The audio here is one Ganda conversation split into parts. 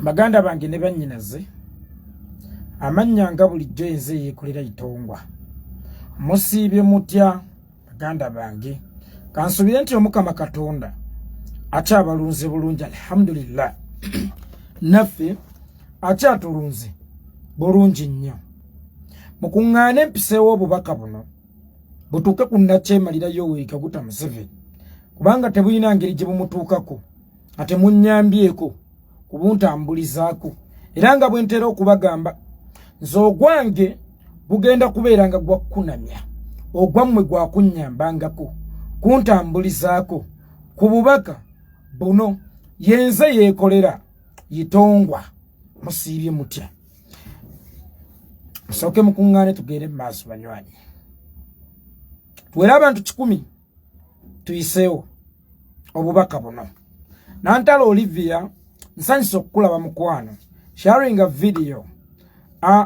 Baganda bange ne bannyinaze amanya nga bulijjo enze yeekolera itongwa musiibye mutya baganda bange kansubire nti Omukama Katonda akyabalunze bulungi alhamdulillah naffe akyatulunze bulungi nnyo mukuŋŋaane mpiseewo obubaka buno butuuke ku nnakyemalira Yoweri Kaguta Museveni kubanga tebulina ngeri gye bumutuukako ate munnyambyeko kubuntambulizaako era nga bwe ntera okubagamba nze ogwange bugenda kubeera nga gwa kukunamya ogwammwe gwa kunnyambangako kuntambulizaako ku bubaka buno yenze yeekolera yitongwa musiibye mutya musooke mukuŋŋaane tugende mu maaso banywanyi tuwere abantu 100 tuyiseewo obubaka buno Nantala Olivia nsanyusa okukulaba mukwano sharing a video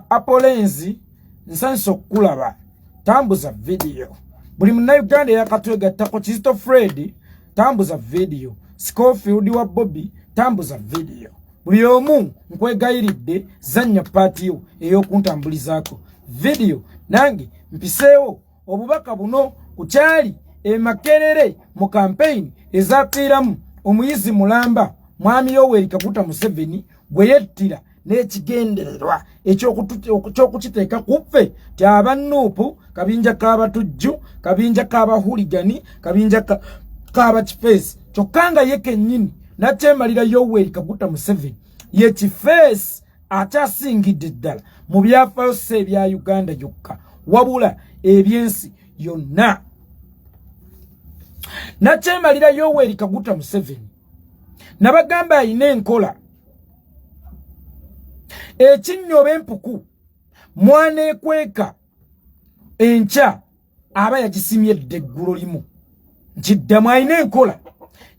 Apolenzi nsanyusa okukulaba tambuza video buli munnayuganda eyakatwegattako Kizito Fred tambuza video Schofield wa Bobi tambuza video buli omu nkwegayiridde zannya paatiyo ey'okuntambulizaako video nange mpiseewo obubaka buno kukyali Makerere mu campaign ezafiiramu omuyizi mulamba mwami Yoweri Kaguta Museveni gwe yettira n'ekigendererwa eky'okukiteeka kuffe ti abannuupu kabinja k'abatujju kabinja k'abahuligani kabinja k'abakifeesi kyokka nga ye kennyini nakyemalira Yoweri Kaguta Museveni ye kifeesi akyasingidde ddala mu byafaayo si ebya Uganda yokka wabula ebyensi yonna nakyemalira Yoweri Kaguta Museveni nabagamba ayina enkola ekinnyoba empuku mwana ekweka enkya aba yagisimye dda eggulo limu nkiddamu ayina enkola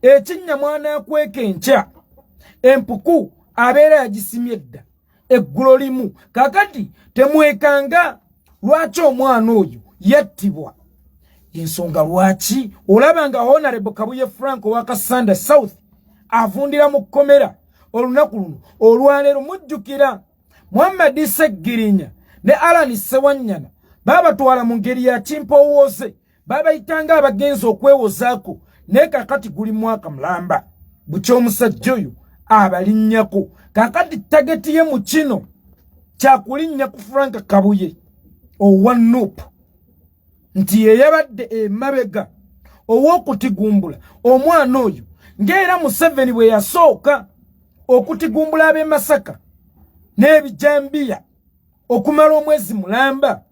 ekinnya mwana akweka enkya empuku abeera yagisimye dda eggulo limu kakati temwekanga lwaki omwana oyo yattibwa yensonga lwaki olaba nga Honorable Kabuye Frank wa Kasanda South avundira mu kkomera olunaku luno olwaleero mujjukira Muhammad Segirinya ne Alan Sewanyana babatwala mu ngeri ya kimpowooze babayitanga abagenzi okwewozaako naye kakati guli mwaka mulamba bukya omusajja oyo abalinnyako kakati tageti ye mu kino kyakulinnya ku Frank Kabuye owa Nuupu nti yeyabadde emabega ow'okutigumbula omwana oyo ng'era Museveni bwe yasooka okutigumbula ab'e Masaka n'ebijambiya okumala omwezi mulamba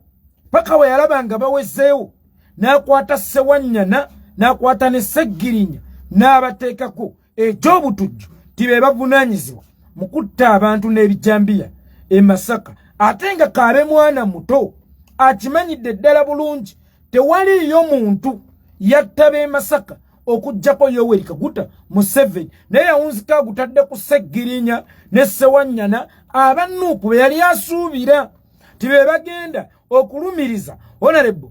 paka we yalaba nga bawezeewo n'akwata Sewanyana n'akwata ne Segirinya n'abateekako eky'obutujju ti be bavunaanyizibwa mu kutta abantu n'ebijambiya e Masaka ate nga kaabe mwana muto akimanyidde ddala bulungi tewaliyo muntu yatta b'e Masaka okujjako Yoweri Kaguta Museveni naye yawunzika agutadde ku Segirinya ne Sewanyana abannuupu be yali asuubira ti be bagenda okulumiriza Honorable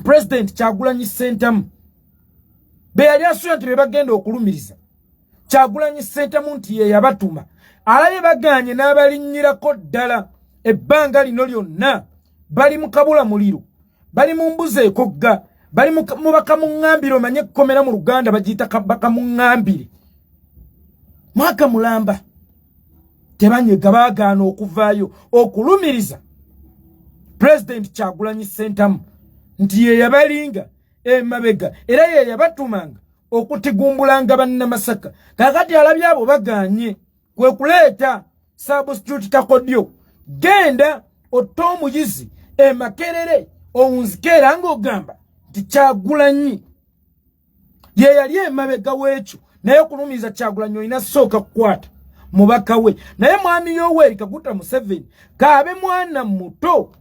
President Kyagulanyi Ssentamu be yali asuubira nti be bagenda okulumiriza Kyagulanyi Ssentamu nti ye yabatuma alabye baganye n'abalinnyirako ddala ebbanga lino lyonna bali mu kabula muliro bali mu mbuzi ekogga bali mu bakamuŋŋambire omanye ekkomera mu Luganda bagiyita bakamuŋŋambire mwaka mulamba tebanyega baagaana okuvaayo okulumiriza President Kyagulanyi Ssentamu nti ye yabalinga emabega era ye yabatumanga okutigumbulanga bannamasaka kakati alabye abo baganye kwe kuleeta Substitute Kakodyo genda otta omuyizi Makerere owunzikeera ng'ogamba nti Kyagulanyi ye yali emabega w'ekyo naye okulumiriza Kyagulanyi olina sooka kukwata mubaka we naye mwami Yoweri Kaguta Museveni kaabe mwana muto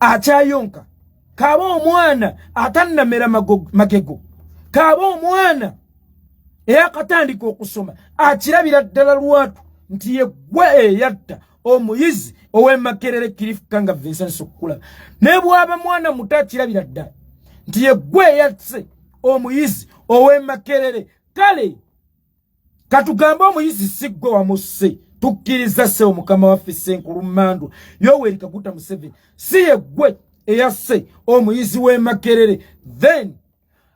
akyayonka kaaba omwana atannamera magego kaaba omwana eyakatandika okusoma akirabira ddala lwatu nti ye gwe eyatta omuyizi ow'e Makerere Kirifu Kanga Vincent Sokula ne bw'aba mwana muto akirabira ddala nti ye gwe yatse omuyizi ow'e Makerere kale katugamba omuyizi sigwe wa musse tukkiriza se omukama waffe Senkulu Mandu Yoweri Kaguta Museveni si yegwe eyasse omuyizi w'e Makerere. Then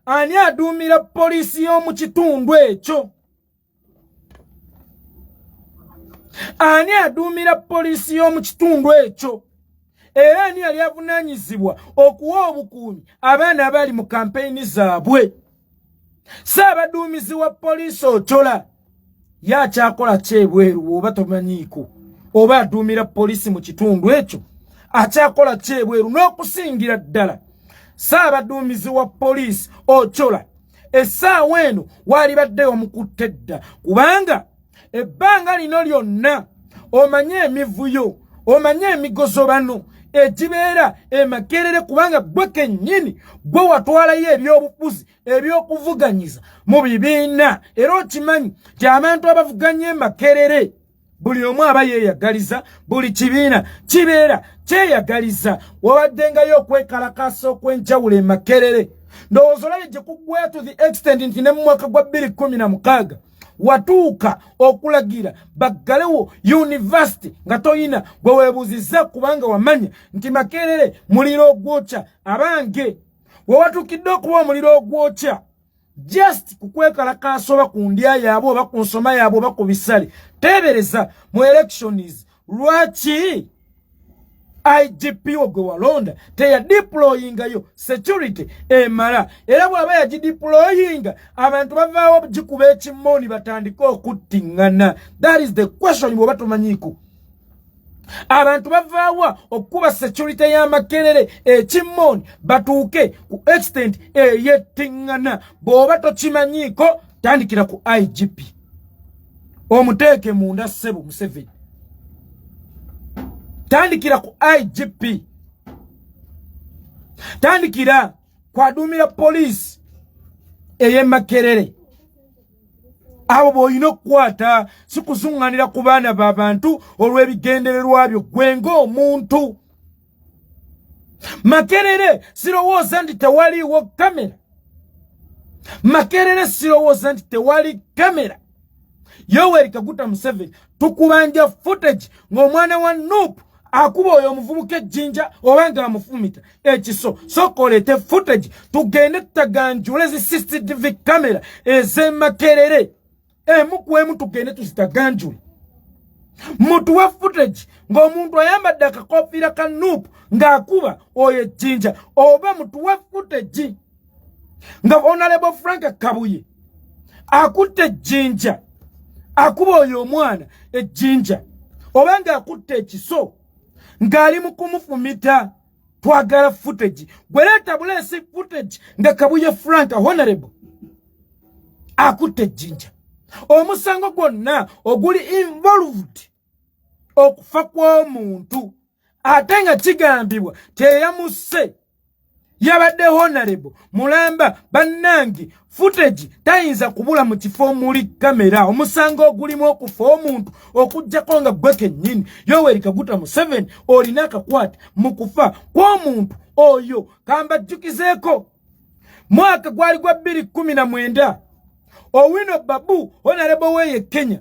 ani aduumira poliisi y'omu kitundu ekyo? Ani aduumira poliisi y'omu kitundu ekyo? Era ani yali avunaanyizibwa okuwa obukuumi abaana abali mu kampeyini zaabwe? Ssaabaduumizi wa poliisi Ochola yakyakola kyebweru oba tomanyiiko? Oba aduumira poliisi mu kitundu ekyo akyakola kyebweru n'okusingira ddala ssaabaduumizi wa poliisi Ochola essaawa eno waalibadde omukutte dda, kubanga ebbanga lino lyonna omanye emivuyo omanye emigozobano egibeera e Makerere, kubanga gwe kennyini gwe watwalayo ebyobufuzi ebyokuvuganyiza mu bibiina, era okimanyi nti abantu abavuganya e Makerere buli omu aba yeeyagaliza, buli kibiina kibeera kyeyagaliza. Wabaddengayo okwekalakaasa okw'enjawulo e Makerere. Ndowooza olabye gye kuggwayo to the extent nti ne mu mwaka gwa 2016 watuuka okulagira baggalewo university nga toyina gwe weebuuzizza, kubanga wamanya nti Makerere muliro ogwokya abange. We watuukidde okuba omuliro ogwokya just kukwekalakaasa oba ku ndya yaabwe oba ku nsoma yaabwe oba ku bisale. Teebereza mu elections lwaki IGP ogwe walonda teya deployingayo security emala, era bw'aba yagideployinga abantu bavaawo gikuba ekimmooni batandika okuttiŋŋana. That is the question bw'oba tomanyiiko. Abantu bavaawa okuba security ya Makerere ekimmooni batuuke ku extent eyettiŋŋana. Bw'oba tokimanyiiko tandikira ku IGP omuteeke munda ssebo Museveni. Tandikira ku IGP, tandikira kwaduumira poliisi ey'e Makerere. Abo b'olina okukwata, si kusuŋŋanira ku baana b'abantu olw'ebigendererwa byo gwe ng'omuntu. Makerere sirowooza nti tewaliiwo kamera. Makerere sirowooza nti tewali kamera. Yoweri Kaguta Museveni tukubanja footage ng'omwana wa Nuupu akuba oyo omuvubuka ejjinja oba ng'amufumita ekiso. Sooka oleete footage tugende tutaganjule zi CCTV kamera ez'e Makerere. Emu ku emu tugende tuzitaganjule. Mutuwe footage ng'omuntu ayambadde akakofiira ka Nuupu ng'akuba oyo ejjinja, oba mutuwe footage nga Honorable Frank Kabuye akutte ejjinja akuba oyo omwana ejjinja, oba ng'akutte ekiso ng'ali mu kumufumita. Twagala footage. Gweleeta buleesi footage nga Kabuye Frank Honorable akutte ejjinja. Omusango gwonna oguli involved okufa kw'omuntu ate nga kigambibwa teyamusse yabadde Honorable mulamba bannange. Footage tayinza kubula mu kifo omuli kamera. Omusango ogulimu okufa omuntu okuggyako nga gwe kennyini Yoweri Kaguta Museveni olina akakwata mu kufa kw'omuntu oyo. Kambajjukizeeko mwaka gwali gwa 2019 Owino Babu Honorable w'e Kenya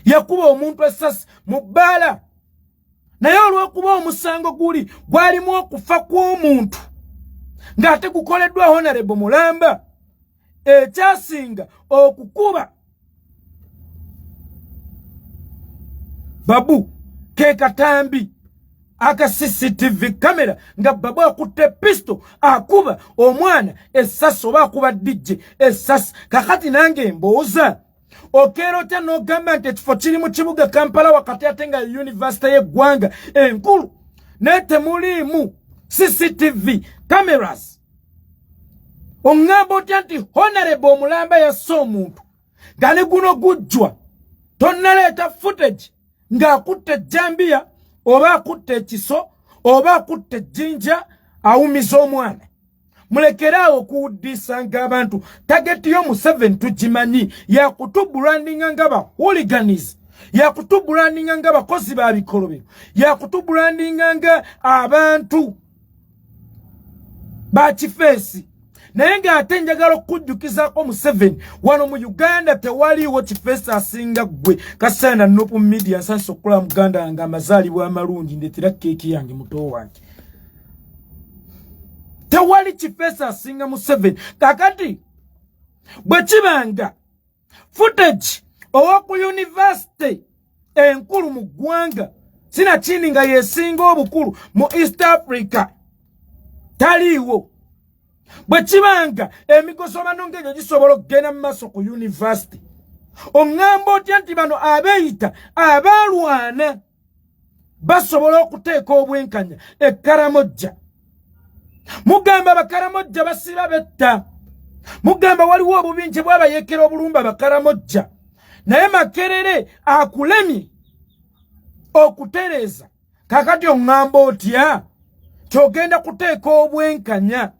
yakuba omuntu essasi mu bbaala, naye olw'okuba omusango gwalimu okufa kw'omuntu ng'ate gukoleddwa Honorable mulamba, ekyasinga okukuba Babu ke katambi aka CCTV kamera nga Babu akutte pisto akuba omwana essasi oba akuba DJ essasi. Kakati nange mbooza okeera otya n'ogamba nti ekifo kiri mu kibuga Kampala wakati ate nga yunivasite y'eggwanga enkulu naye temuliimu CCTV cameras? Ongamba otya nti Honorable omulamba yasse omuntu nga ne guno gujjwa tonnaleeta footage ng'akutte ejjambiya oba akutte ekiso oba akutte ejjinja awumiza omwana? Mulekeraawo okuwuddisa ng'abantu tageti y'Omuseveni tugimanyi, yakutubrandinga nga bahooligans, yakutubrandinga nga bakozi ba bikolobero, yakutubrandinga nga abantu ba kifeesi. naye ng'ate njagala okujjukizaako Museveni wano mu Uganda tewaliiwo kifeesa asinga ggwe Kasaana Nopu Media nsansi okukola muganda wange amazaalibwa amalungi ndeetera keeki yange muto wange. Tewali kifeesa asinga Museveni. Kakati bwe kibanga footage ow'oku university enkulu mu ggwanga sinakindi nga yesinga obukulu mu East Africa taliiwo. Bwe kibanga emigosomano ng'egyo gisobola okugenda mu maaso ku university oŋŋamba otya nti bano abeeyita abaalwana basobola okuteeka obwenkanya Karamojja. Mugamba Abakaramojja basiba betta. Mugamba waliwo obubinje bw'abayeekera obulumba Abakaramojja. Naye Makerere akulemye okutereeza. Kakati oŋŋamba otya kyogenda kuteeka obwenkanya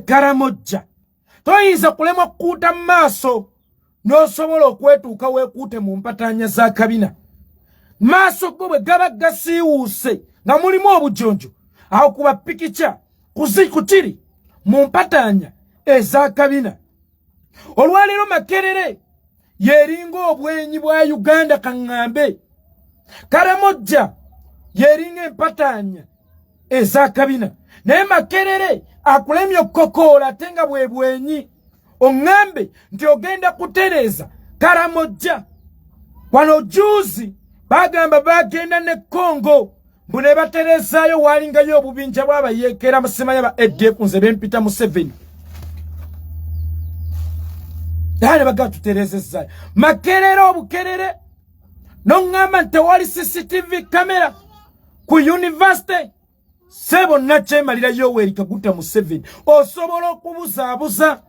Karamojja. Toyinza kulemwa kukuuta mu maaso n'osobola okwetuuka weekuute mu mpataanya za kabina. Maaso go bwe gaba gasiiwuuse nga mulimu obujonjo awo kuba pikica kukiri mu mpataanya eza kabina. Olwaleero Makerere yeringa obwenyi bwa Uganda kaŋŋambe. Karamojja yeringa empataanya eza kabina. Naye Makerere akulemye okukokoola ate nga bwe bwenyi. Oŋŋambe nti ogenda kutereeza Karamojja. Wano juuzi bagamba bagenda ne Congo mbu ne batereezaayo waalingayo obubinja bw'abayeekera musemanya ba ADF nze bempita Museveni. Dale baga tutereezezaayo. Makerere obukerere n'oŋŋamba nti tewali CCTV kamera ku university. Sebo nakyemalira Yoweri Kaguta Museveni osobola okubuzaabuza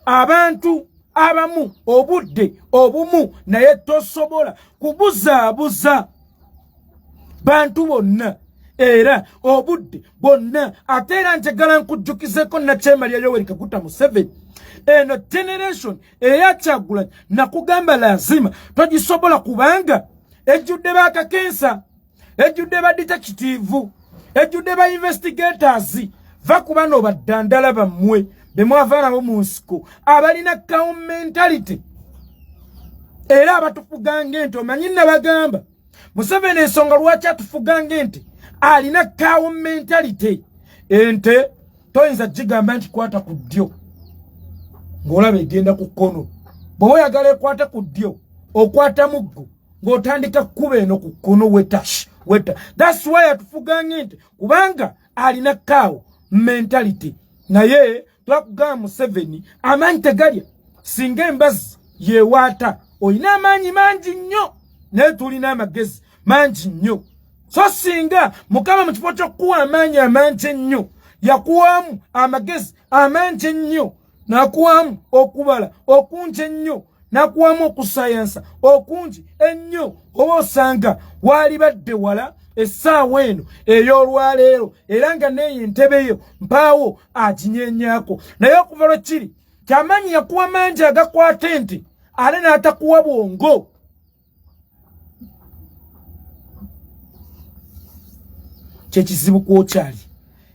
abantu abamu obudde obumu naye tosobola kubuzaabuza bantu bonna era obudde bonna. Ate era njagala nkujjukizeko nakyemalira Yoweri Kaguta Museveni eno generation eya Kyagulanyi nakugamba lazima togisobola kubanga ejjudde bakakensa, ejjudde ba detective, ejjudde ba investigators vakuba no baddandala bammwe bemwavaanabo mu nsiko abalina cow mentality era abatufugange enti omanyi nabagamba Museveni ensonga lwaki atufugange enti alina cow mentality. Ente toyinza gigamba nti kwata ku ddyo ng'olaba egenda ku kkono. Bw'oba oyagala ekwata ku ddyo okwata muggo ng'otandika kuba eno ku kkono weta. That's why atufugange enti kubanga alina cow mentality. Naye twakugamba Museveni amaanyi tegalya. Singa embazi yeewaata olina amaanyi mangi nnyo naye tulina amagezi mangi nnyo. So singa Mukama mu kifo ky'okuwa amaanyi amangi ennyo yakuwamu amagezi amangi ennyo n'akuwamu okubala okungi ennyo n'akuwamu okusayansa okungi ennyo oba osanga waali badde wala essaawa eno ey'olwaleero era nga neeyo entebe yo mpaawo aginyenyaako. Naye okuva lwe kiri kyamaanyi yakuwa mangi agakwata enti ate n'atakuwa bwongo. Kyekizibu kwokyali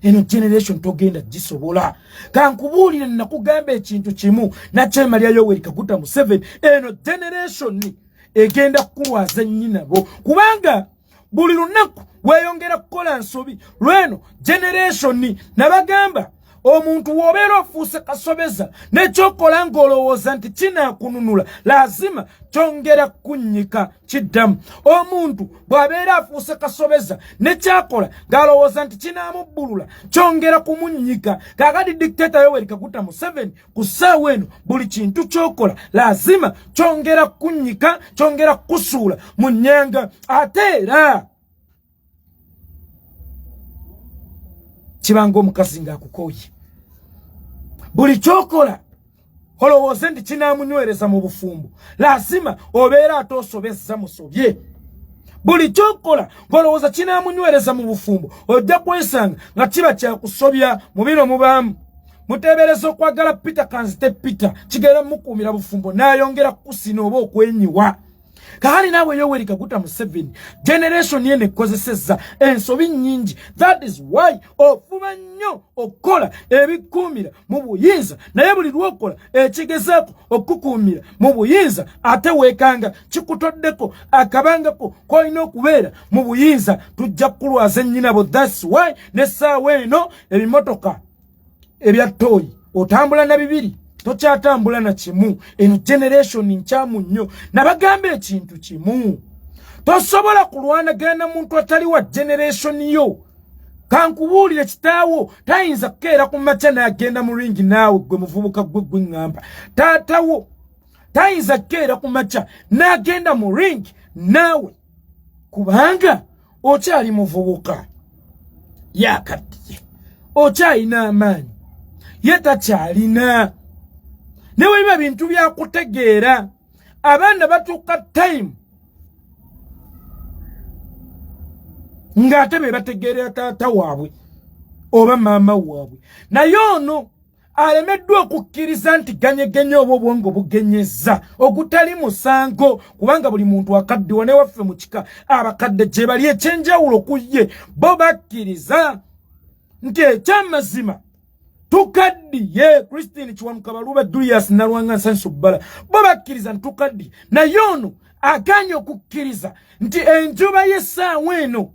eno generation togenda gisobola. Kankubuulire nakugamba ekintu kimu nakyemalira Yoweri Kaguta Museveni eno generation egenda kukulwaza nnyinabo kubanga buli lunaku weeyongera kukola nsobi lweno generation nabagamba omuntu w'obeera ofuuse kasobeza n'ekyokola ng'olowooza nti kinaakununula lazima kyongera kunnyika kiddamu. Omuntu bw'abeera afuuse kasobeza n'ekyakola ng'alowooza nti kinaamubbulula kyongera kumunnyika. Kaakati dictator Yoweri Kaguta Museveni ku ssaawa eno buli kintu ky'okola lazima kyongera kunnyika kyongera kusuula mu nnyanga. Ate era kibanga omukazi ng'akukooye buli kyokola olowooze nti kinaamunywereza mu bufumbo lazima obeera ate osobezza musobye. Buli kyokola ng'olowooza kinaamunywereza mu bufumbo ojja kwesanga nga kiba kyakusobya. mu bino mubaamu muteebereza okwagala Peter kanzite Peter kigenda mukuumira bufumbo n'ayongera kukusina oba okwenyiwa. Kahali nawe Yoweri Kaguta Museveni generation yene kozeseza ensobi nyingi. That is why ofuba nnyo okola ebikuumira mu buyinza naye buli lwokola ekigezaako okukuumira mu buyinza ate weekanga kikutoddeko akabangako koolina okubeera mu buyinza tujja kulwaza ennyinabo. That's why n'essaawa eno ebimotoka ebya ttooyi otambula na bibiri tokyatambula na kimu. Eno generation nkyamu nnyo. Nabagamba ekintu kimu, tosobola kulwanagana muntu atali wa generation yo. Kankubuulire kitaawo tayinza kukeera ku makya n'agenda mu ringi naawe gwe muvubuka gwe ngamba. Taatawo tayinza kukeera ku makya n'agenda mu ringi naawe kubanga okyali muvubuka yakaddiye, okyalina amaanyi ye takyalina. Newe biba bintu bya kutegeera. Abaana batuuka time ng'ate be bategeera taata waabwe oba maama waabwe. Naye ono alemeddwa okukkiriza nti ganyegenya oba obwongo bugenyezza ogutali musango, kubanga buli muntu akaddiwa ne waffe mu kika abakadde gye bali ekyenjawulo ku ye bo bakkiriza nti ekyamazima tukaddiye. Christine Kiwanuka Baluba Julius Nalwanga Nsansu Bbala bo bakkiriza ntukaddiye. Naye ono aganye okukkiriza nti enjuba y'essaawa eno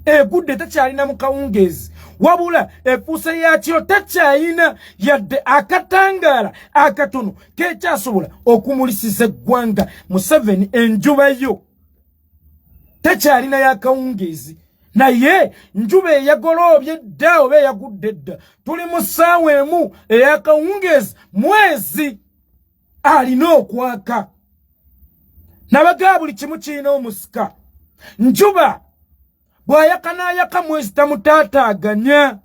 egudde takyalina mu kawungeezi, wabula efuuse yakyo takyalina yadde akatangaala akatono kekyasobola okumulisiza eggwanga. Museveni enjuba yo takyalina yakawungeezi, naye njuba eyagoloobye dda oba eyagudde dda. Tuli mu ssaawa emu eyakawungeezi, mwezi alina okwaka. Nabaga buli kimu kirina omusika. Njuba bw'ayaka n'ayaka mwezi tamutaataaganya.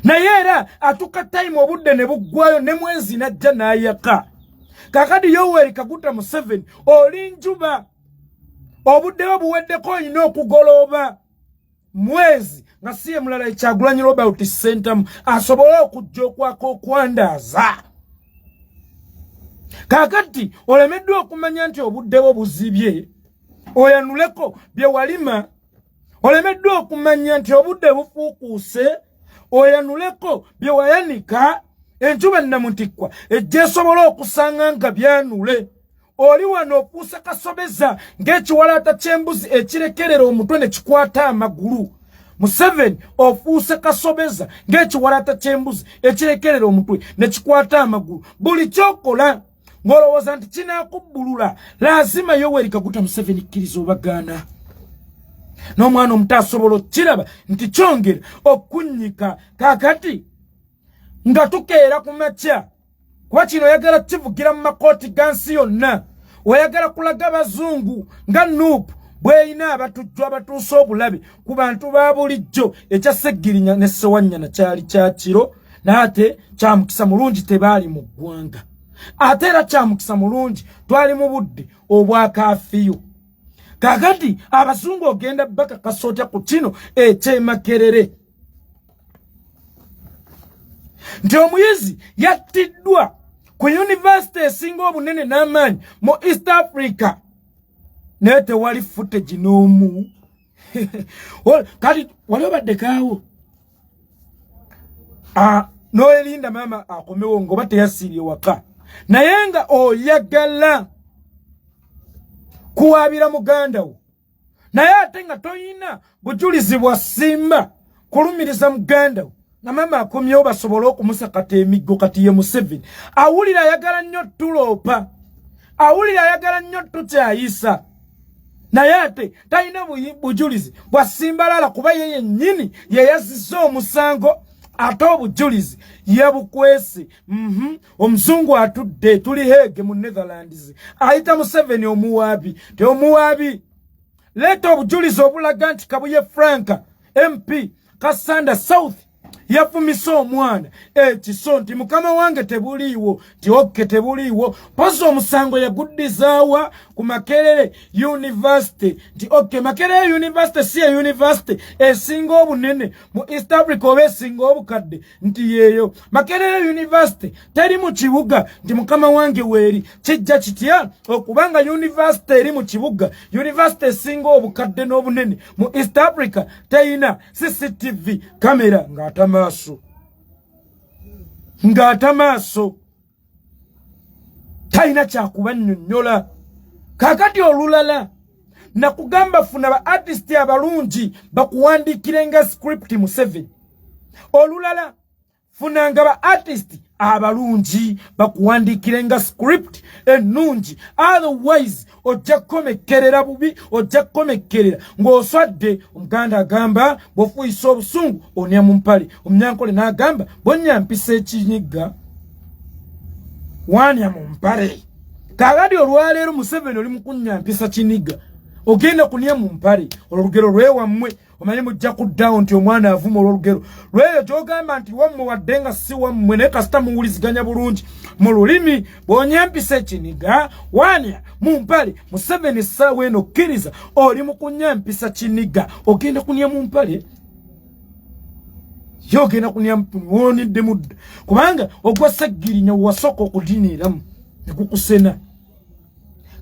Naye era atuka time obudde ne buggwayo ne mwezi najja n'ayaka. Kakati Yoweri Kaguta Museveni oli njuba, obudde buweddeko olina okugolooba mwezi nga si ye mulala Kyagulanyi Robert Ssentamu asobole okujja okwaka okwandaaza. Kakati olemeddwa okumanya nti obudde bwo buzibye oyanuleko bye walima. Olemeddwa okumanya nti obudde bufuukuuse oyanuleko bye wayanika. Enjuba nnamuntikwa ejja esobola okusanga nga byanule. Oli wano ofuuse kasobeza ng'ekiwalaata ky'embuzi ekirekerera omutwe ne kikwata amagulu. Museveni ofuuse kasobeza ng'ekiwalaata ky'embuzi ekirekerera omutwe ne kikwata amagulu. Buli kyokola ng'olowooza nti kinaakubbulula, lazima Yoweri Kaguta Museveni kkiriza obagaana. N'omwana omuto asobola okukiraba nti kyongera okunnyika. Kaakati nga tukeera ku makya, kuba kino oyagala kivugira mu makooti ga nsi yonna, oyagala kulaga bazungu nga Nuupu bweyina abatujju abatuusa obulabe ku bantu ba bulijjo. Ekya Sseggirinya ne Ssewanyana kyali kya kiro, n'ate kya mukisa mulungi tebaali mu ggwanga. Ate era kya mukisa mulungi twali mu budde obwa kaafiyu. Kakati abazungu ogenda bakakasooja ku kino eky'Emakerere nti omuyizi yattiddwa ku yunivasite esinga obunene n'amaanyi mu East Africa naye tewali footage n'omu. Kati wali obaddekaawo n'oerinda maama akomewo ng'oba teyasiirye waka, naye nga oyagala kuwaabira muganda wo, naye ate nga toyina bujulizi bwa simba kulumiriza muganda wo. Na mama akomyewo basobole okumusakata emiggo. Kati ye Museveni awulira ayagala nnyo tuloopa, awulira ayagala nnyo tukyayisa, naye ate talina bujulizi bwa simbalala kuba ye yennyini yeyazizza omusango. Ate obujulizi yabukwese. Omuzungu atudde, tuli Hague mu Netherlands, ayita Museveni omuwaabi. Te omuwaabi leeta obujulizi obulaga nti Kabuye Franka MP Kasanda South yafumisa omwana ekiso nti mukama wange tebuliiwo ti okke tebuliiwo poso omusango yaguddizaawa ku Makerere University nti okke Makerere University si ya university esinga obunene mu East Africa oba esinga obukadde nti yeeyo Makerere University teri mu kibuga nti mukama wange weeri kijja kitya okubanga university eri mu kibuga university esinga obukadde n'obunene mu East Africa teyina CCTV kamera ng'ata maaso tayina kyakubannyonnyola. Kakati olulala nakugamba funa ba artist abalungi bakuwandiikirenga script Museveni. Olulala funanga ba artist abalungi bakuwandiikirenga script ennungi, otherwise ojja kukomekerera bubi, ojja kukomekerera ng'oswadde. Omuganda agamba bw'ofuyisa obusungu onya mu mpale, Omunyankole n'agamba bw'onnyampisa ekinyiga wanya mu mpale. Kakati olwaleero Museveni oli mu kunnyampisa kiniga ogenda kunya mu mpale. Olugero lwewammwe omanyi mujja kuddawo nti omwana avuma olw'olugero lweyo gy'ogamba nti wammwe wadde nga si wammwe naye kasita muwuliziganya bulungi mu lulimi bw'onyampisa ekiniga wanya mu mpale. Museveni essaawa eno kkiriza oli mu kunnyampisa kiniga ogenda kunya mu mpale. Yo ogenda kunya wonidde mudda kubanga ogwa Seggirinya wasooka okudiniramu ne gukusena.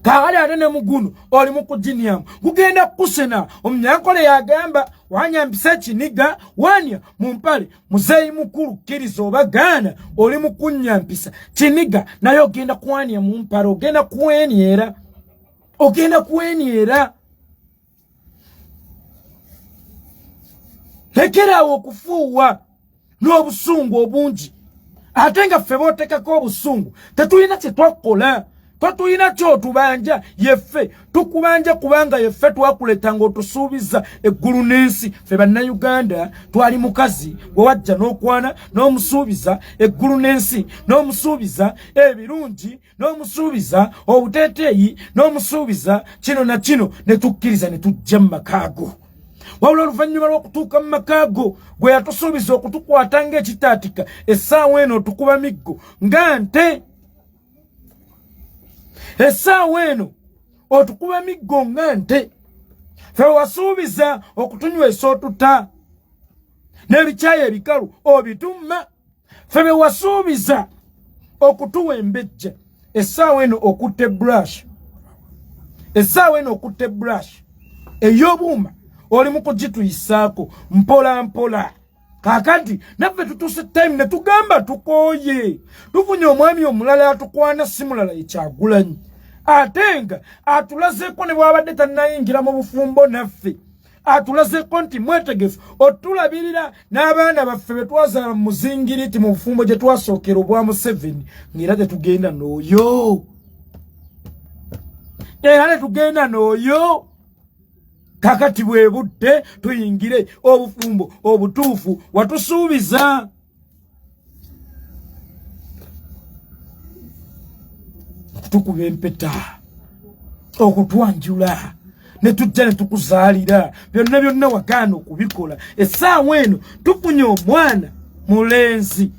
Kakati ate ne muguno oli mu kujinyamu gugenda kusena. Omunyankole yagamba wanyampisa ekiniga wanya mu mpale. Muzeeyi mukulu kkiriza oba gaana oli mu kunnyampisa kiniga naye ogenda kuwanya mu mpale. Ogenda kuwenyera. Lekerawo okufuuwa n'obusungu obungi. Ate nga ffe bootekako obusungu tetulina kye twakola. Twatulina ky'otubanja yeffe tukubanja kubanga yeffe twakuleta ng'otusuubiza eggulu n'ensi. Ffe bannayuganda twali mukazi gwe wajja n'okwana n'omusuubiza eggulu n'ensi, n'omusuubiza ebirungi, n'omusuubiza obuteeteeyi, n'omusuubiza kino na kino ne tukkiriza ne tujja mu makaago. Wabula oluvannyuma lw'okutuuka mu makaago gwe yatusuubiza okutukwata ng'ekitaatika essaawa eno otukuba miggo nga nte. Essaawa eno otukuba miggo nga nte. Ffe wasuubiza okutunywesa otuta n'ebikyayi ebikalu obitumma. Ffe be wasuubiza okutuwa embejja. Essaawa eno okutte brush. Essaawa eno okutte brush ey'obuuma oli mu kugituyisaako mpola mpola. Kakati naffe tutuuse time ne tugamba tukooye. Tufunye omwami omulala atukwana si mulala ye Kyagulanyi. Ate nga atulazeeko ne bw'abadde tannayingira mu bufumbo naffe. Atulazeeko nti mwetegefu otulabirira n'abaana baffe be twazaala mu muzingiriti mu bufumbo gye twasookera obwa Museveni ng'era tetugenda n'oyo. Kakati bwe budde tuyingire obufumbo obutuufu watusuubiza. Tukuba empeta okutwanjula ne tujja ne tukuzaalira byonna wagaana okubikola. Essaawa eno tufunye omwana mulenzi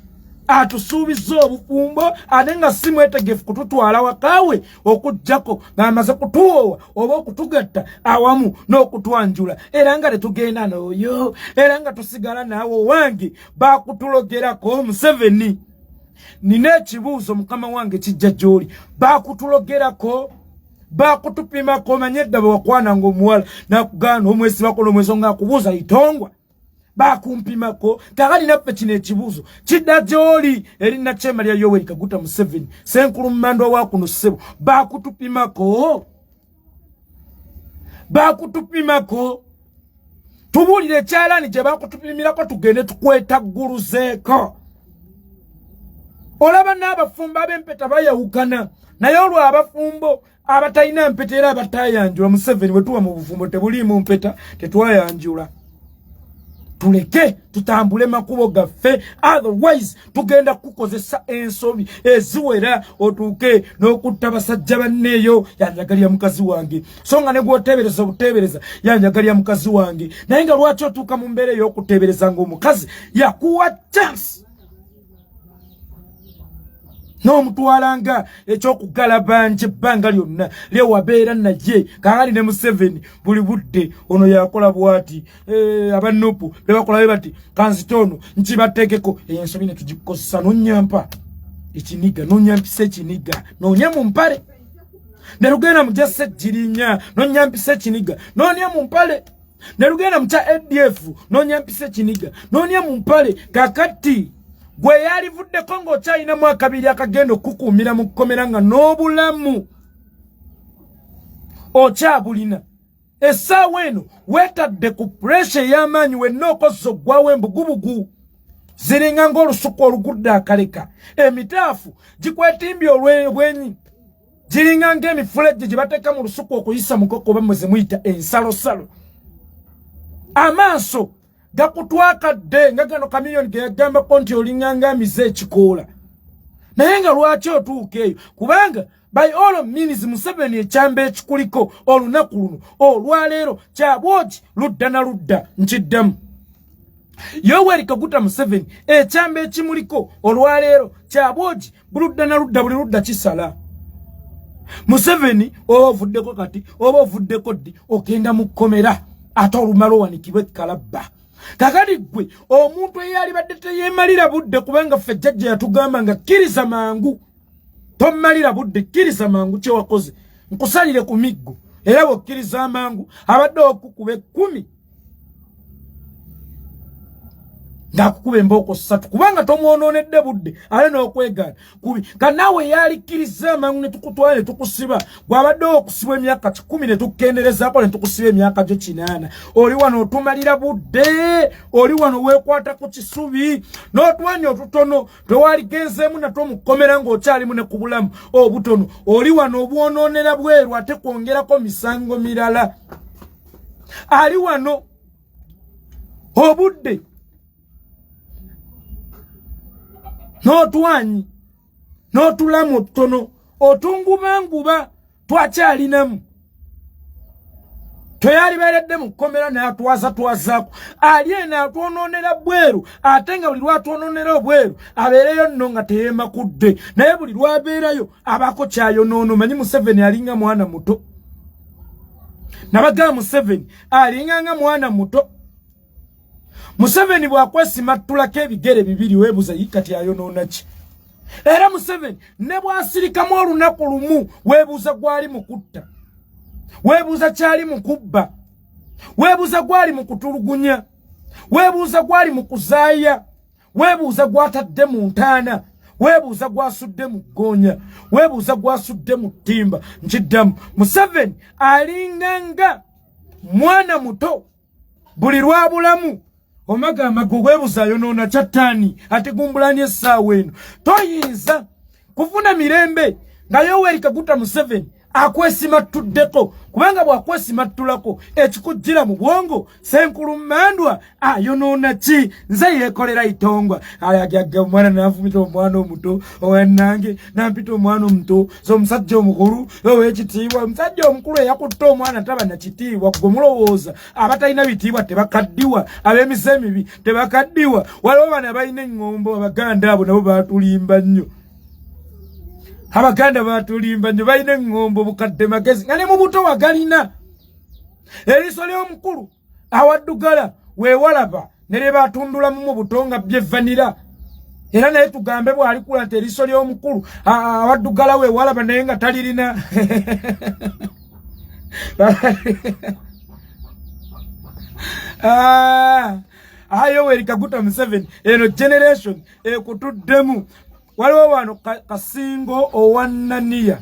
atusuubiza obufumbo ate nga si mwetegefu kututwala wakaawe okujjako ng'amaze kutuwowa oba okutugatta awamu n'okutwanjula. Era nga tetugenda n'oyo, era nga tusigala naawe wange baakutulogerako Museveni. Nina ekibuuzo mukama wange kijja gy'oli. Baakutulogerako, baakutupimako, manye edda bwe wakwana ng'omuwala n'akugaana omwesibako n'omweso ng'akubuuza itongwa. Bakumpimako. Kakati naffe kino ekibuuzo kidda gy'oli eri Nakyema lya Yoweri Kaguta Museveni Ssenkulu Mmandwa wa kuno ssebo. Baakutupimako. Tubuulire ekyalaani gye baakutupimirako tugende tukwetagguluzeeko. Olaba n'abafumbo ab'empeta bayawukana naye olwo abafumbo abatalina mpeta era abatayanjula Museveni bwe tuba mu bufumbo tebuliimu mpeta tetwayanjula. tuleke tutambule makubo gaffe, otherwise tugenda kukozesa ensobi eziwera otuuke n'okutta basajja banneeyo yanjagalya mukazi wange so nga ne gwoteebereza obuteebereza yanjagalya mukazi wange naye nga lwaki otuuka mu mbeera ey'okuteebereza ng'omukazi yakuwa chance n'omutwalanga ekyokugalabanja ebbanga lyonna lyewabeera naye kaali ne Museveni buli budde ono yakola bwati abanupu bebakola bati kanzitono nkibateekeko ensobi ne tugikozesa nonyampa ekiniga nonyampisa ekiniga nonya mu mpale ne lugenda mu gya Ssejjirinya nonyampisa ekiniga nonya mu mpale ne lugenda mu kya ADF nonyampisa ekiniga nonya mu mpale kakati gwe yalivuddeko ng'okyalina mu akabiri akagenda okukuumira mu kkomera nga n'obulamu okyabulina essaawa eno weetadde ku puresha ey'amaanyi wenna okozesa oggwawo embugubugu ziringa ng'olusuku olugudde akaleka emitaafu gikwetimbye olw'ebwenyi giringa ng'emifulejje gye bateeka mu lusuku okuyisa mukoko oba mwe ze muyita ensalosalo amaaso gakutwakadde nga gano kamiliyoni ge yagambako nti olinganga amize ekikoola naye nga lwaki otuuka eyo kubanga by all means Museveni ekyamba ekikuliko olunaku luno olwaleero kyabwogi ludda na ludda nkiddamu Yoweri Kaguta Museveni ekyamba ekimuliko olwaleero kyabwogi buludda na ludda buli ludda kisala Museveni oba ovuddeko kati oba ovuddeko ddi ogenda mu kkomera ate olumala owanikibwa ekkalabba kakati gwe omuntu eyali badde teyeemalira budde kubanga ffe jjajja yatugamba nga kkiriza mangu tommalira budde kkiriza mangu kye wakoze nkusalire ku miggo era bw'okkiriza amangu abadde okukuba 10 ng'akukuba embooko 3 kubanga tomwonoonedde budde ale n'okwegaana kubi kanaawe yali kkiriza amangu ne tukutwala ne tukusiba bw'abadde okusibwa emyaka 10 ne tukenderezaako ne tukusiba emyaka gyo 8 oli wano otumalira budde oli wano weekwata ku kisubi n'otwanya otutono tewaligenzeemu natwo mu kkomera ng'okyalimu ne ku bulamu obutono oli wano obwonoonera bweru ate kwongerako misango mirala ali wano obudde n'otwanyi n'otulamu otutono otungubanguba twakyalinamu toyalibeeredde mu kkomera n'atwazaako ali eno atwonoonera bweru ate nga buli lwatwonoonera obweru abeereyo nno nga teyeemakudde naye buli lwabeerayo abaako kyayonoono manyi Museveni alinga mwana muto nabagamba Museveni alinga nga mwana muto Museveni bwakwesimattulako ebigere bibiri weebuza yikati ayonoona ki era Museveni ne bwasirikamu olunaku lumu weebuuza gwali mu kutta weebuuza kyali mu kubba weebuuza gwali mu kutulugunya weebuuza gwali mu kuzaaya weebuuza gwatadde mu ntaana weebuuza gwasudde mu ggoonya weebuuza gwasudde mu ttimba nkiddamu Museveni alinganga mwana muto buli lwabulamu omagamba gwe weebuuza yonoona kyattaani ate gumbulanye essaawa eno toyinza kufuna mirembe nga Yoweri Kaguta Museveni akwesimattuddeko kubanga bw'akwesimattulako ekikujjira mu bwongo Senkulummandwa ayonoona ki nze yeekolera itongwa ayagagga omwana n'anfumita omwana omuto owannange nampita omwana omuto so omusajja omukulu ow'ekitiibwa omusajja omukulu eyakutte omwana taba na kitiibwa gwe mulowooza abatalina bitiibwa tebakaddiwa ab'emize emibi tebakaddiwa waliwo bana balina eŋŋombo abaganda abo nabo baatulimba nnyo abaganda batulimba nyo balina eŋŋombo bukadde magezi nga ne mu buto wagalina eriiso ly'omukulu awaddugala weewalaba ne lye batundulamu mu buto nga byevanira era naye tugambe bw'alikula nti eriiso ly'omukulu awaddugala weewalaba naye nga talirina Yoweri Kaguta Museveni eno generation ekutuddemu waliwo wano Kasingo owannaniya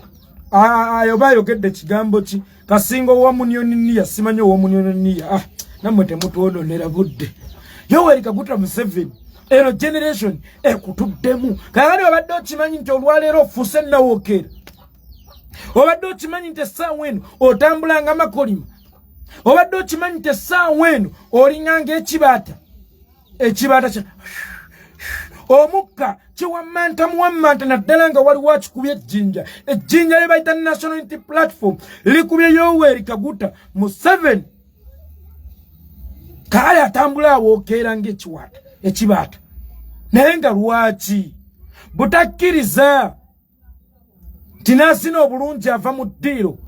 ayoba ayogedde kigambo ki Kasingo owamuniyoniya simanyi owamuniyoniya nammwe temutwononera budde Yoweri Kaguta Museveni eno generation ekutuddemu kakati obadde okimanyi nti olwaleero ofuuse nawookera obadde okimanyi nti essaawa eno otambulanga makolima obadde okimanyi nti essaawa eno olinganga ekibaata ekibata kya omukka kiwamanta naddala nga waliwo akikubye ejjinja lye bayita National Unity Platform likubye Yoweri Kaguta Museveni kale atambula awookera ng'ekiwata ekibata naye nga lwaki butakkiriza tinasina obulungi ava mu ddiiro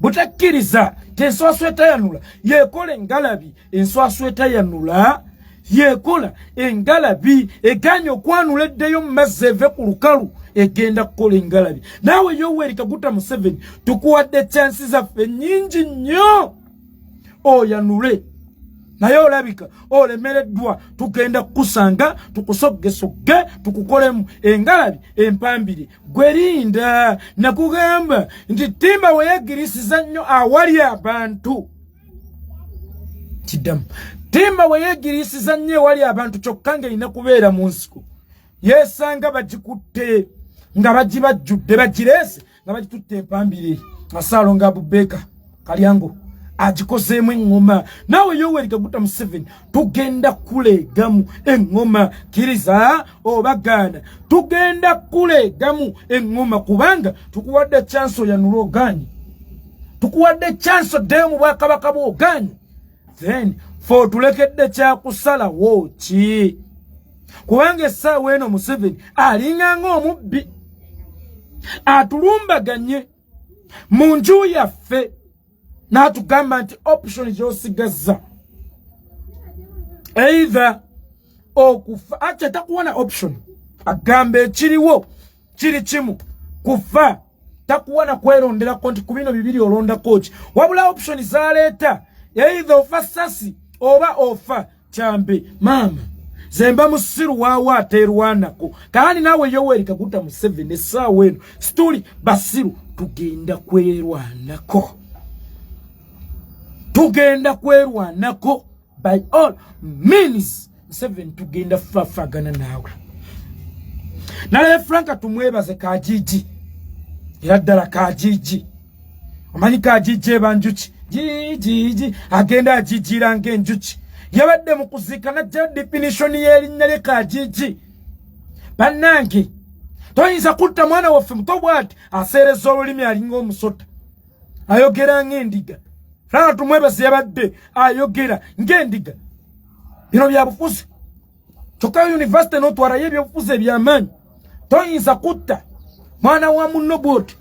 butakkiriza tenswaswa etayanula yekola engalabi enswaswa etayanula yekola engalabi eganye okwanula eddeyo mu mazzi eve ku lukalu egenda kukola engalabi naawe Yoweri Kaguta Museveni tukuwadde chansi zaffe nnyingi nnyo oyanule naye olabika olemereddwa tugenda kukusanga tukusoggesogge tukukolemu engalabi empambire gwerinda nakugamba nti Timba weyegirisiza nnyo awali abantu kiddamu Timba weyegirisiza nnyo awali abantu kyokka ng'erina kubeera mu nsiko yeesanga bagikutte nga bagibajjudde bagireese nga bagitutte empambire asaalo nga Abubeka Kalyango agikozeemu engoma naawe Yoweri Kaguta Museveni tugenda kuleegamu engoma kiriza obagaana tugenda kuleegamu engoma kubanga tukuwadde chance oyanula ogaanyi tukuwadde chance oddeyo mu bwakabaka bw'ogaanyi then fo tulekedde kyakusalawo ki kubanga essaawa eno Museveni alinganga omubbi atulumbaganye mu nju yaffe n'atugamba nti option gy'osigaza either okufa acha takuwana option agamba ekiriwo kiri kimu kufa takuwana kweronderako nti ku bino bibiri olondako ki wabula option zaleeta either ofa sasi oba ofa kyambe maama zemba musiru waawa ateerwanako kandi naawe Yoweri Kaguta Museveni essaawa eno situli basiru tugenda kwerwanako tugenda kwerwanako by all means Museveni tugenda fafagana naawe nalaye Franka tumwebaze Kajiji era ddala Kajiji omanyi Kajiji ebanjuki jiji agenda ajijira ng'enjuki yabadde mu kuziika najja definition y'erinnya lye Kajiji bannange toyinza kutta mwana waffe muto bw'ati aseereza olulimi alinga omusota ayogera ng'endiga Franka tumwebaze yabadde ayogera ng'endiga bino bya bufuzi kyokka university n'otwalayo ebyobufuzi eby'amaanyi toyinza kutta mwana wa munno bw'oti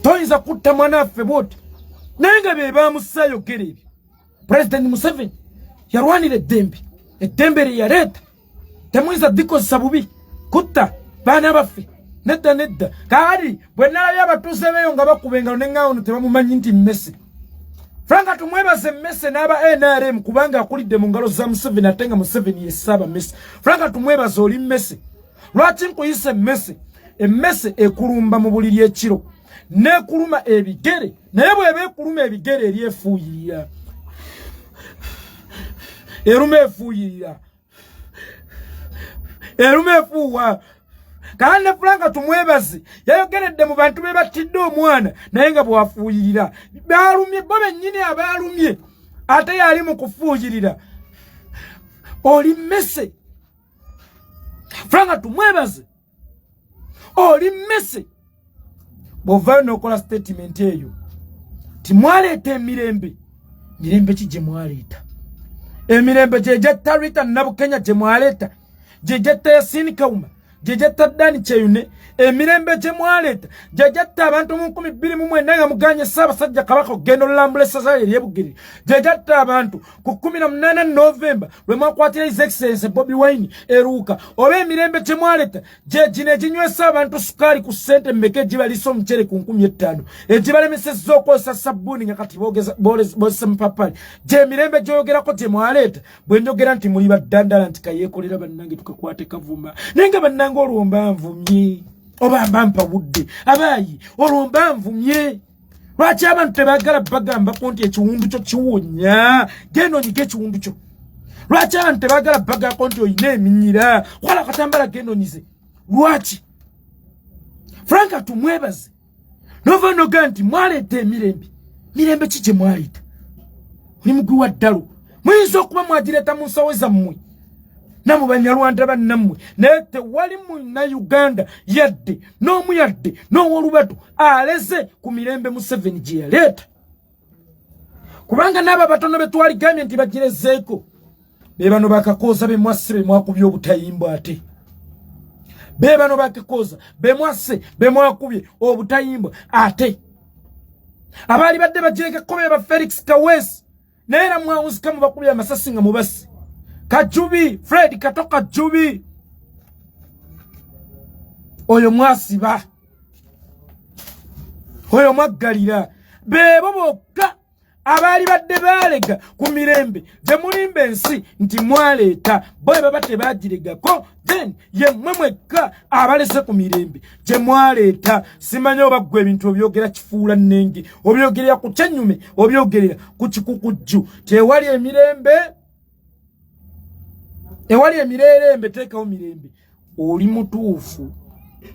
toyinza kutta mwana waffe bw'oti naye nga be baamussa ayogera ebyo President Museveni yarwanira eddembe lye yaleeta temuyinza ddikozesa bubi kutta baana baffe nedda kaali bwe nalabye abatuuze beeyo nga bakuba engalo neŋŋawo tebamumanyi nti mmese Franka tumwebaze mmese n'aba NRM kubanga akulidde mu ngalo za Museveni ate nga Museveni ye ssaaba mmese Franka tumwebaze oli mmese lwaki nkuyise mmese emmese ekulumba mu buliri ekiro nekuluma ebigere naye bw'eba ekuluma ebigere eryefuuyirira eruma efuuwa kandi Franka tumwebaze yayogeredde mu bantu be batidde omwana naye nga bwafuuyirira baalumye bo bennyini abaalumye ate yali mu kufuuyirira oli mmese Franka tumwebaze oli mmese bw'ovaayo n'okola statement eyo timwaleeta emirembe ki gye mwaleeta emirembe gye gyatta Rita Nabukenya gye mwaleeta gye gyatta Yasin Kawuma gye gyatta Dani Kyeyune emirembe gye mwaleeta gye gyatta abantu mu 2024 nga muganye Ssaabasajja Kabaka okugenda olulambula essaza lye ery'Ebugirire gye gyatta abantu ku 18 Novemba lwe mwakwatira His Excellency Bobi Wine eruuka oba emirembe gye mwaleeta gye gino eginywesa abantu sukaali ku ssente mmeka egibaliisa omucere ku 15 egibalemesezza okozesa sabbuuni nga kati boozesa mupapali gye emirembe gyoyogerako gye mwaleeta bwe njogera nti muli baddandala nti kayeekolera bannange tukakwate kavuma naye nga bannange olwomba nvumye oba mbampa budde abaayi olwomba nvumye lwaki abantu tebaagala bagambako nti ekiwundu kyo kiwonya genda onyiga ekiwundu kyo lwaki abantu tebaagala bagambako nti oyina eminyira kwala akatambala genda onyize lwaki Franka tumwebaze nova noga nti mwaleeta mirembe ki gye mwaleeta oli mugwi wa ddalo Muyinza okuba mwagireta mu nsawo zammwe namu banyalwanda bannammwe naye tewali munna Uganda yadde n'omu yadde n'owolubatu aleze ku mirembe Museveni gye yaleeta kubanga n'abo batono be twaligambye nti bagirezeeko be bano bakakooza be mwasse be mwakubye obutayimba ate be bano bakakooza be mwasse be mwakubye obutayimba ate abaali badde bajeeka kkobe ba Felix Kawesi naye era mwawuzika mu bakubye amasasi nga mubasi Kajubi Fred Katoka Jubi oyo mwasiba oyo mwaggalira bebo bokka abaali badde balega ku mirembe gye mulimba ensi nti mwaleeta boye baba tebagiregako then ye mwemwekka abalese ku mirembe gye mwaleeta simanya oba ggwe ebintu obyogera kifuula nnenge obyogerera ku kyenyume obyogerera ku kikukujju tewali emirembe ewali emirembe teekawo mirembe oli mutuufu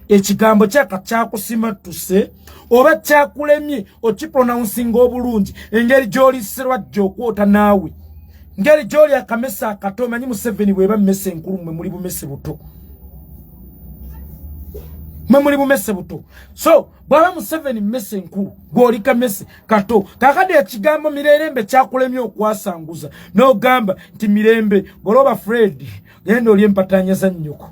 ekigambo kyakusimatuse oba kyakulemye okipronouncing obulungi engeri gy'oliserwa gy'okwota naawe ngeri gy'oli akamesa akato manyi Museveni bweba mmese enkulu mwe muli bumese buto so bwaba Museveni mmese enkulu gw'oli kamese kato kakade ekigambo mirembe kyakulemye okwasanguza n'ogamba nti mirembe goloba Fred genda oli empatanya za nnyoko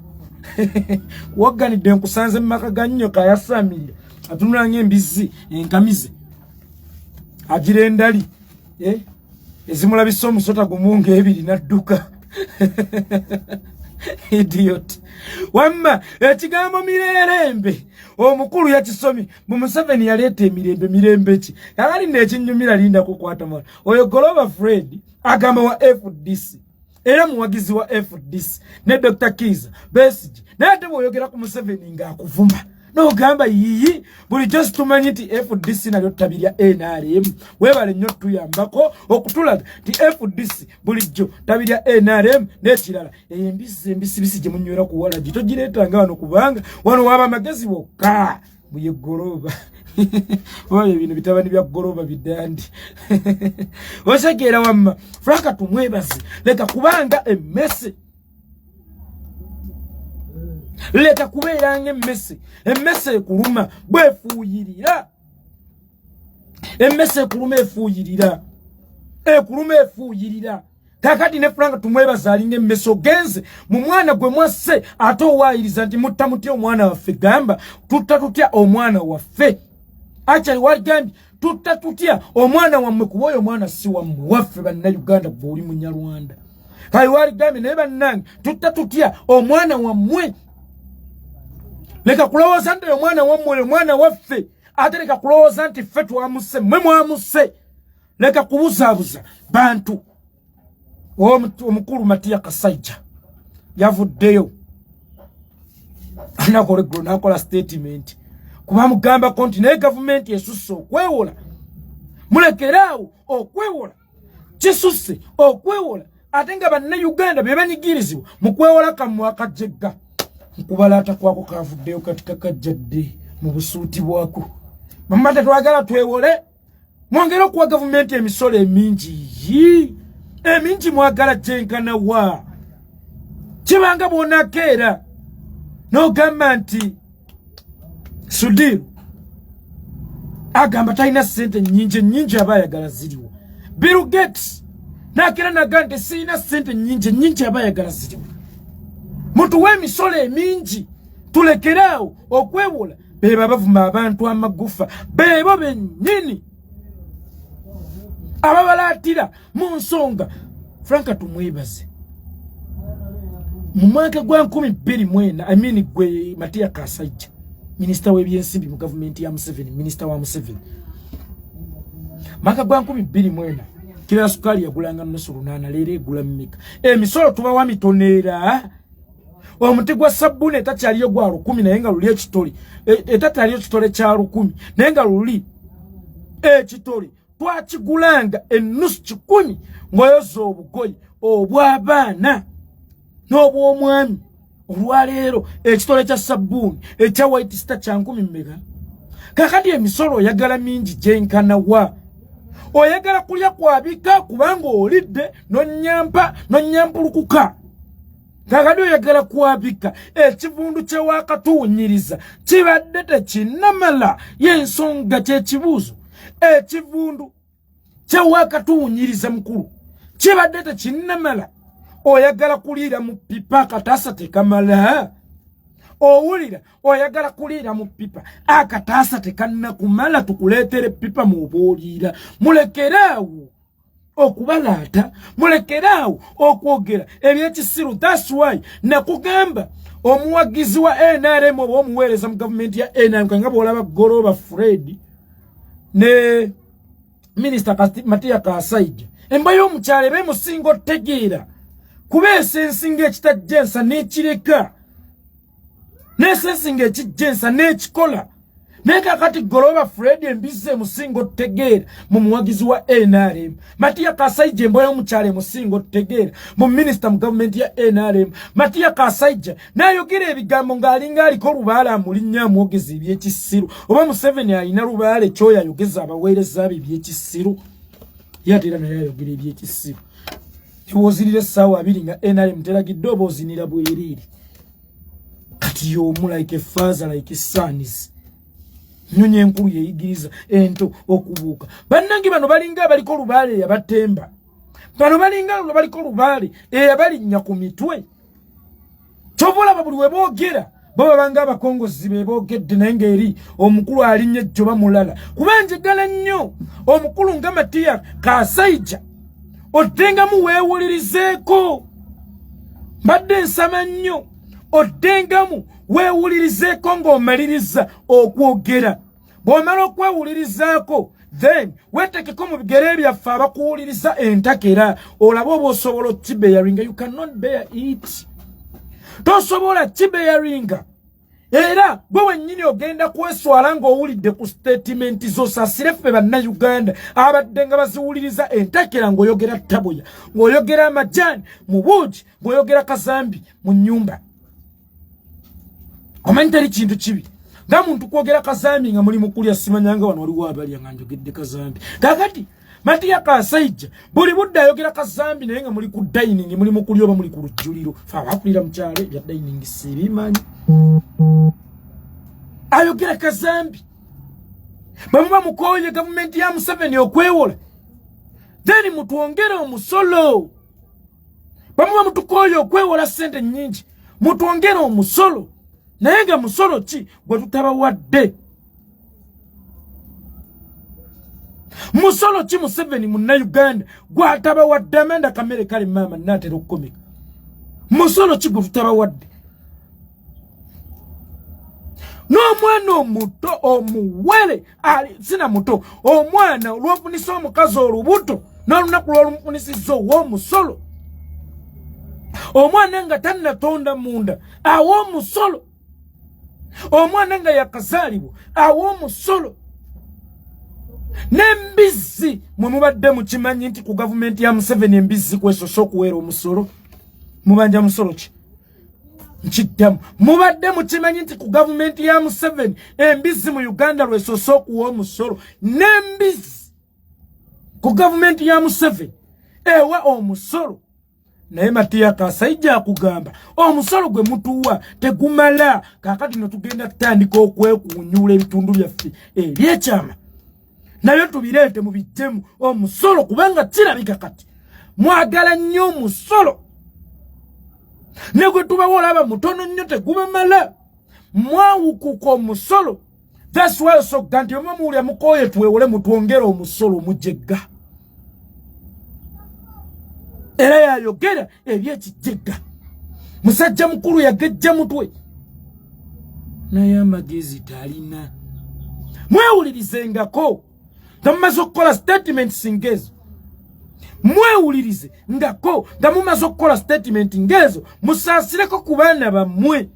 waganidde nkusanze mu maka ga nnyoka yasamirira atunulanga embizi enkamize agira endali ezimulabisa omusota gumunga ebiri nadduka idiot wamma ekigambo mirembe omukulu yakisomi mu Museveni yaleeta mirembe ki yakali nekinyumira linda kukwata mwana oyo Goloba Fred agamba wa FDC era muwagizi wa FDC ne Dr. Kiza Besigye naye ate bw'oyogera ku Museveni ng'akuvuma n'ogamba yiyi bulijjo situmanyi nti FDC nalyo ttabi lya NRM weebale nnyo tuyambako okutulaga nti FDC bulijjo ttabi lya NRM n'ekirala embisi gye munywera ku walagi togireetanga wano kubanga wano waaba amagezi bokka buye Goloba oba ebintu bitabani bya Goloba bidandi osegeera wamma Franka tumwebaze leka kubanga emmese leka kubeeranga emmese ekuluma bwefuuyirira emmese ekuluma efuuyirira kakati ne Franka tumwebaza alinga emmese ogenze mu mwana gwe mwasse ate owaayiriza nti mutta mutya omwana waffe gamba tutta tutya omwana waffe achali wagandi tutta tutya omwana wammwe kuba oyo omwana si wammwe waffe bannayuganda bw'oli munyarwanda kali waligambe naye bannange tutta tutya omwana wammwe leka kulowooza nti omwana wammwe omwana waffe ate leka kulowooza nti ffe twamuse mmwe mwamuse leka kubuzaabuza bantu omukulu Matiya Kasaija yavuddeyo anakoleggulo n'akola statement kuba mugamba konti naye gavumenti esusse okwewola mulekeraawo okwewola kisusse okwewola ate nga bannayuganda be banyigirizibwa mu kwewola kammwe akajjegga nkubalaata kwako kavuddeyo kati kakajjadde mu busuuti bwako mamma tetwagala twewole mwongere okuwa gavumenti emisolo emingi mwagala gyenkana wa kibanga bwonakeera n'ogamba nti Sudiru agamba talina sente nyingi aba ayagala ziriwo Bill Gates nakera nagante sina sente nyingi aba ayagala ziriwo muntu w'emisolo emingi tulekeraawo okwewola beba bavuma abantu amagufa bebo bennyini ababalaatira mu nsonga Franka tumwebaze mu mwaka gwa 2024 gwe Matiya Kasaija Minister w'ebyensimbi mu gavumenti ya Museveni minister wa Museveni maka gwa 2024 kila sukali yagulanga nusu lunana lere egula mmeka emisolo tubawa mitonera omuti gwa sabuni etakyaliyo gwa 10 naye nga luli ekitoli etataliyo kitole kya 10 naye nga luli ekitoli twakigulanga ennusu 10 ngoyozo obugoyi obw'abaana n'obw'omwami olwaleero ekitole kya sabuni ekya white star kya 10 mmeka kakati emisolo yagala mingi gyenkana wa oyagala kulya kwabika kubanga olidde nonyampulukuka kakati oyagala kwabika ekivundu kye wakatuunyiriza kibadde tekinnamala y'ensonga ky'ekibuuzo ekivundu kye wakatuunyiriza mukulu kibadde tekinnamala oyagala kuliira mu pipa akataasa tekamala owulira oyagala kuliira mu pipa akataasa tekannakumala tukuleetere pipa mubooliira mulekeraawo okubalaata mulekeraawo okwogera ebyekisiru. That's why nakugamba omuwagizi wa NRM oba omuweereza mu gavumenti ya NRM nga bw'olaba Goloba Fred ne Minister Matia Kasaija emba y'omukyalo ebe musinga otegeera kubeesa ensinga ekitajjensa n'ekireka n'esensinga ekijjensa n'ekikola naye kakati Goloba Fred embize musinga otegeera mu muwagizi wa NRM Matia Kasaija emba y'omukyalo emusinga otegeera mu Minister mu gavumenti ya NRM Matia Kasaija n'ayogera ebigambo ng'alinga aliko olubaale amulinnya amwogeza ebyekisiru oba Museveni alina lubaale kyoyo ayogeza abaweereza be ebyekisiru yatera naye ayogera ebyekisiru tiwozinira essaawa 2 nga NRM teragidde oba ozinira bwerere kati y'omu like a father like a son nyonyi enkulu yeyigiriza ento okubuuka bannange bano balinga abaliko lubaale yabatemba bano balinga baliko lubaale eyabalinnya ku mitwe kyoboolaba buli we boogera baba banga abakongozi be boogedde naye ng'eri omukulu alinnye ejjoba mulala kuba njagala nnyo omukulu nga Matia Kasaija oddengamu weewulirizeeko mbadde nsama nnyo oddengamu weewulirizeeko ng'omaliriza okwogera bw'omala okwewulirizaako then weetekeko mu bigere byaffe abakuwuliriza entakera olabe oba osobola okibeyaringa. You cannot bear it. Tosobola kibeyaringa era gwe wennyini ogenda kweswala ng'owulidde ku statement z'osasire ffe bannayuganda abadde nga baziwuliriza entakera ng'oyogera tabuya ng'oyogera amajaani mu buugi ng'oyogera kazambi mu nnyumba. Omanyi teri kintu kibi nga muntu kwogera kazambi nga muli mukulya simanyanga wano waliwo abalya nga njogedde kazambi. Kakati Matia Kasaija buli budde ayogera kazambi naye nga muli ku dining muli mukulya oba muli ku lujjuliro fa abakulira mu kyalo ebya dining sibimanyi ayogera kazambi bamuba mukoye gavumenti ya Museveni okwewola then mutwongere omusolo bamuba mutukoye okwewola sente nnyingi mutwongere omusolo naye nga musolo ki gwe tutabawadde musolo ki Museveni munnayuganda gwatabawadde amanda kamere kale mama natera okukomeka musolo ki gwe tutabawadde n'omwana omuto omuwere sina muto omwana olw'ofunisa omukazi olubuto n'olunaku lw'olumufunisizza ow'omusolo omwana nga tannatonda munda aw'omusolo omwana nga yakazaalibwa aw'omusolo n'embizzi mwe mubadde mukimanyi nti ku gavumenti ya Museveni embizzi kwesosa okuweera omusolo mubanja musolo ki nkiddamu mubadde mukimanyi nti ku gavumenti ya Museveni embizzi mu Uganda lwesosa okuwa omusolo n'embizzi ku gavumenti ya Museveni ewa omusolo naye Matia Kasaija akugamba omusolo gwe mutuwa tegumala kakati no tugenda tutandika okwekuunyuula ebitundu byaffe ebyekyama nayo tubireete mu bijjemu omusolo kubanga kirabika kati mwagala nnyo omusolo ne gwe tubawo olaba mutono nnyo tegubamala mwawukuka omusolo. That's why osogga nti omwe muwulya mukooye tuwewole mutwongere omusolo omujjegga era yayogera ebyekijjegga musajja mukulu yagejja mutwe naye amagezi talina. Mwewulirizengako nga mumaze okukola statement ngezo mwewulirize ngako nga mumaze okukola statement ngezo musaasireko ku baana bammwe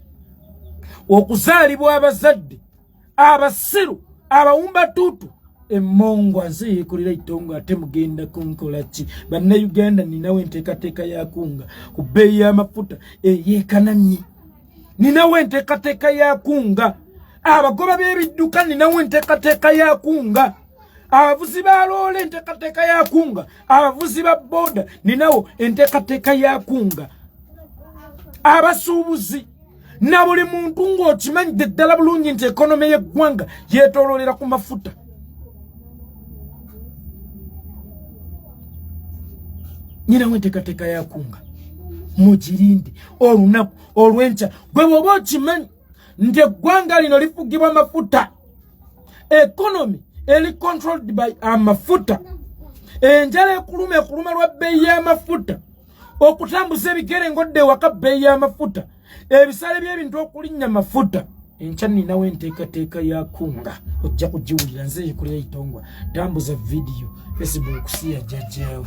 okuzaalibwa abazadde abasiru abawumbatuutu emmongwa nze yeekolera itongo ate mugenda kunkola ki bannayuganda ninawe enteekateeka yakunga ku bbeeyi y'amafuta eyeekanannyi ninawe enteekateeka yakunga abagoba b'ebidduka ninawe enteekateeka yakunga abavuzi ba lole enteekateeka ya kunga, abavuzi ba boda ninawo enteekateeka ya kunga, abasuubuzi na buli muntu ng'okimanyidde ddala bulungi nti ekonomi y'eggwanga yeetooloolera ku mafuta. Ninawo enteekateeka ya kunga mugirinde olunaku olw'enkya gwe bw'oba okimanyi nti eggwanga lino lifugibwa mafuta, economy eri controlled by amafuta, enjala ekuluma lwa bbeeyi y'amafuta, okutambuza ebigere ng'odde ewaka bbeeyi y'amafuta, ebisale by'ebintu okulinnya mafuta. Enkya ninawo enteekateeka ya kunga ojja kugiwulira nze ekulira itongwa tambuza vidiyo Facebook siya jjajjaawo.